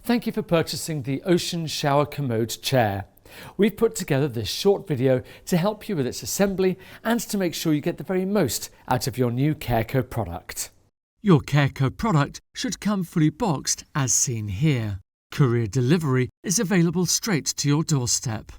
Thank you for purchasing the Ocean Shower Commode Chair. We've put together this short video to help you with its assembly and to make sure you get the very most out of your new CareCo product. Your CareCo product should come fully boxed as seen here. Courier delivery is available straight to your doorstep.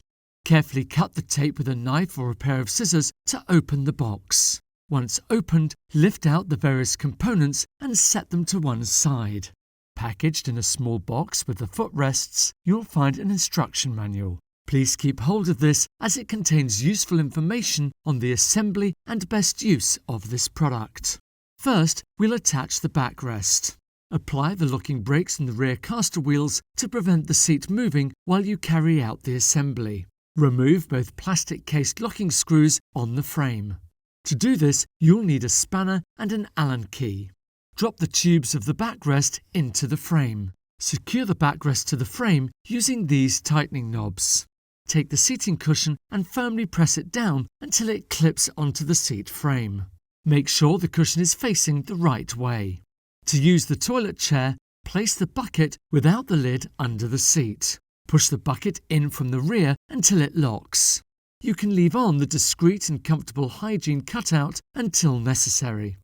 Carefully cut the tape with a knife or a pair of scissors to open the box. Once opened, lift out the various components and set them to one side. Packaged in a small box with the footrests, you'll find an instruction manual. Please keep hold of this as it contains useful information on the assembly and best use of this product. First, we'll attach the backrest. Apply the locking brakes in the rear caster wheels to prevent the seat moving while you carry out the assembly. Remove both plastic-cased locking screws on the frame. To do this, you'll need a spanner and an Allen key. Drop the tubes of the backrest into the frame. Secure the backrest to the frame using these tightening knobs. Take the seating cushion and firmly press it down until it clips onto the seat frame. Make sure the cushion is facing the right way. To use the toilet chair, place the bucket without the lid under the seat. Push the bucket in from the rear until it locks. You can leave on the discreet and comfortable hygiene cutout until necessary.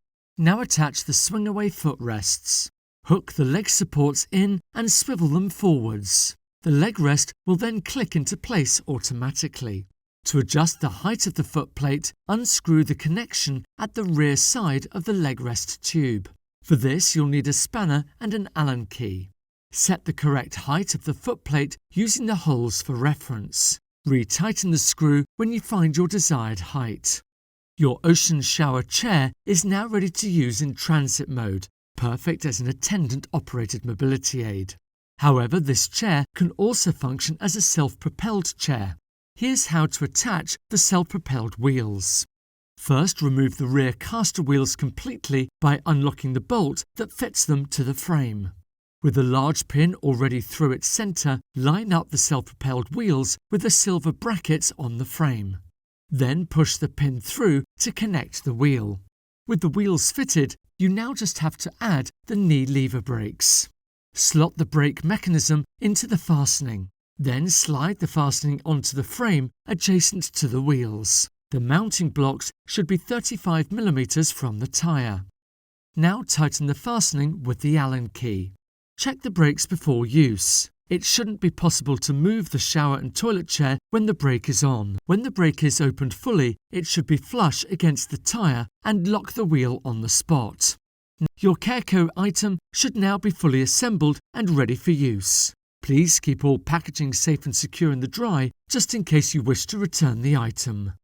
Now attach the swing-away footrests. Hook the leg supports in and swivel them forwards. The leg rest will then click into place automatically. To adjust the height of the footplate, unscrew the connection at the rear side of the leg rest tube. For this, you'll need a spanner and an Allen key. Set the correct height of the footplate using the holes for reference. Retighten the screw when you find your desired height. Your Ocean Shower Chair is now ready to use in transit mode, perfect as an attendant-operated mobility aid. However, this chair can also function as a self-propelled chair. Here's how to attach the self-propelled wheels. First, remove the rear caster wheels completely by unlocking the bolt that fits them to the frame. With a large pin already through its centre, line up the self-propelled wheels with the silver brackets on the frame. Then push the pin through to connect the wheel. With the wheels fitted, you now just have to add the knee lever brakes. Slot the brake mechanism into the fastening. Then slide the fastening onto the frame adjacent to the wheels. The mounting blocks should be 35 mm from the tyre. Now tighten the fastening with the Allen key. Check the brakes before use. It shouldn't be possible to move the shower and toilet chair when the brake is on. When the brake is opened fully, it should be flush against the tyre and lock the wheel on the spot. Your CareCo item should now be fully assembled and ready for use. Please keep all packaging safe and secure in the dry, just in case you wish to return the item.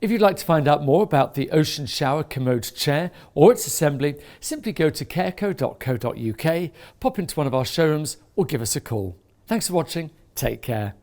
If you'd like to find out more about the Ocean Shower Commode Chair or its assembly, simply go to careco.co.uk, pop into one of our showrooms or give us a call. Thanks for watching. Take care.